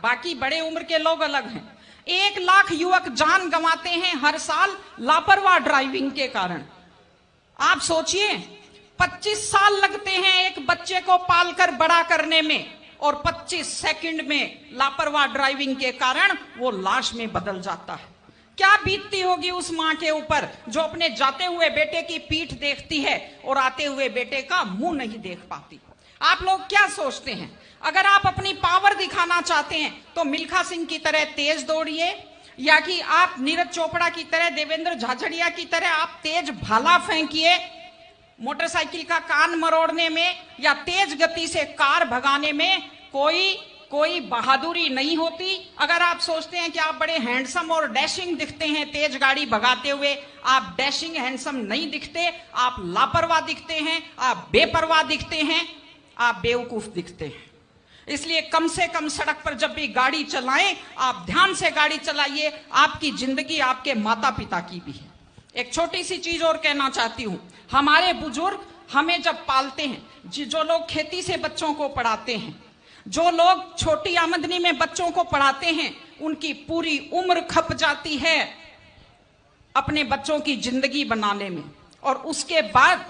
बाकी बड़े उम्र के लोग अलग हैं। 1 लाख युवक जान गंवाते हैं हर साल लापरवाह ड्राइविंग के कारण। आप सोचिए, 25 साल लगते हैं एक बच्चे को पालकर बड़ा करने में, और 25 सेकंड में लापरवाह ड्राइविंग के कारण वो लाश में बदल जाता है। क्या बीतती होगी उस मां के ऊपर जो अपने जाते हुए बेटे की पीठ देखती है और आते हुए बेटे का मुंह नहीं देख पाती। आप लोग क्या सोचते हैं, अगर आप अपनी पावर दिखाना चाहते हैं तो मिल्खा सिंह की तरह तेज दौड़िए, या कि आप नीरज चोपड़ा की तरह, देवेंद्र झाझड़िया की तरह आप तेज भाला फेंकिए मोटरसाइकिल का कान मरोड़ने में, या तेज गति से कार भगाने में कोई बहादुरी नहीं होती। अगर आप सोचते हैं कि आप बड़े हैंडसम और डैशिंग दिखते हैं तेज गाड़ी भगाते हुए, आप डैशिंग हैंडसम नहीं दिखते, आप लापरवाह दिखते हैं, आप बेपरवाह दिखते हैं, आप बेवकूफ दिखते हैं। इसलिए कम से कम सड़क पर जब भी गाड़ी चलाएं, आप ध्यान से गाड़ी चलाइए। आपकी जिंदगी आपके माता पिता की भी है। एक छोटी सी चीज और कहना चाहती हूं, हमारे बुजुर्ग हमें जब पालते हैं, जो लोग खेती से बच्चों को पढ़ाते हैं, जो लोग छोटी आमदनी में बच्चों को पढ़ाते हैं, उनकी पूरी उम्र खप जाती है अपने बच्चों की जिंदगी बनाने में, और उसके बाद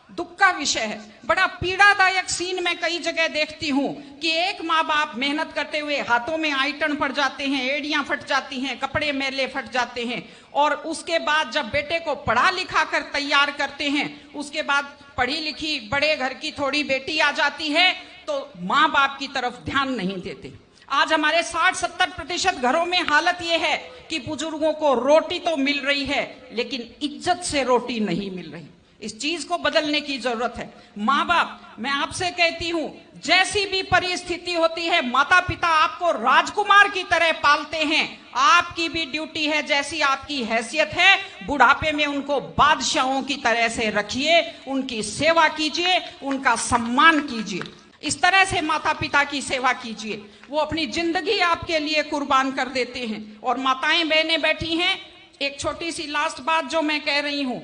दुख का विषय है, बड़ा पीड़ादायक सीन मैं कई जगह देखती हूं कि एक माँ बाप मेहनत करते हुए हाथों में आइटन पड़ जाते हैं, एड़ियां फट जाती हैं, कपड़े मैले फट जाते हैं, और उसके बाद जब बेटे को पढ़ा लिखा कर तैयार करते हैं, उसके बाद पढ़ी लिखी बड़े घर की थोड़ी बेटी आ जाती है तो माँ बाप की तरफ ध्यान नहीं देते। आज हमारे 60-70% घरों में हालत यह है कि बुजुर्गों को रोटी तो मिल रही है लेकिन इज्जत से रोटी नहीं मिल रही। इस चीज को बदलने की जरूरत है। माँ बाप, मैं आपसे कहती हूं, जैसी भी परिस्थिति होती है, माता पिता आपको राजकुमार की तरह पालते हैं। आपकी भी ड्यूटी है, जैसी आपकी हैसियत है, बुढ़ापे में उनको बादशाहों की तरह से रखिए, उनकी सेवा कीजिए, उनका सम्मान कीजिए। इस तरह से माता पिता की सेवा कीजिए। वो अपनी जिंदगी आपके लिए कुर्बान कर देते हैं। और माताएं बहनें बैठी हैं, एक छोटी सी लास्ट बात जो मैं कह रही हूं,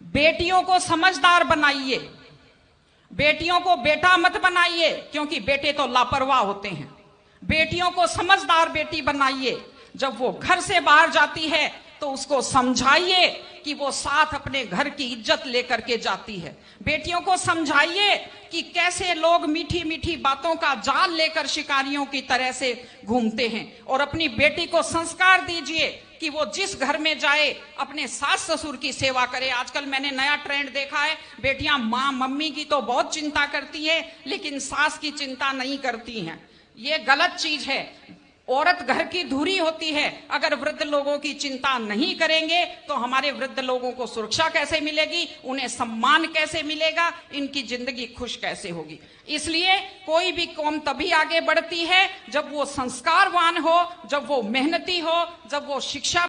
बेटियों को समझदार बनाइए, बेटियों को बेटा मत बनाइए, क्योंकि बेटे तो लापरवाह होते हैं। बेटियों को समझदार बेटी बनाइए। जब वो घर से बाहर जाती है तो उसको समझाइए कि वो साथ अपने घर की इज्जत लेकर के जाती है। बेटियों को समझाइए कि कैसे लोग मीठी मीठी बातों का जाल लेकर शिकारियों की तरह से घूमते हैं, और अपनी बेटी को संस्कार दीजिए कि वो जिस घर में जाए अपने सास ससुर की सेवा करे। आजकल मैंने नया ट्रेंड देखा है, बेटियां माँ मम्मी की तो बहुत चिंता करती है लेकिन सास की चिंता नहीं करती हैं। ये गलत चीज है। औरत घर की धुरी होती है। अगर वृद्ध लोगों की चिंता नहीं करेंगे तो हमारे वृद्ध लोगों को सुरक्षा कैसे मिलेगी, उन्हें सम्मान कैसे मिलेगा, इनकी जिंदगी खुश कैसे होगी। इसलिए कोई भी कौम तभी आगे बढ़ती है जब वो संस्कारवान हो, जब वो मेहनती हो, जब वो शिक्षा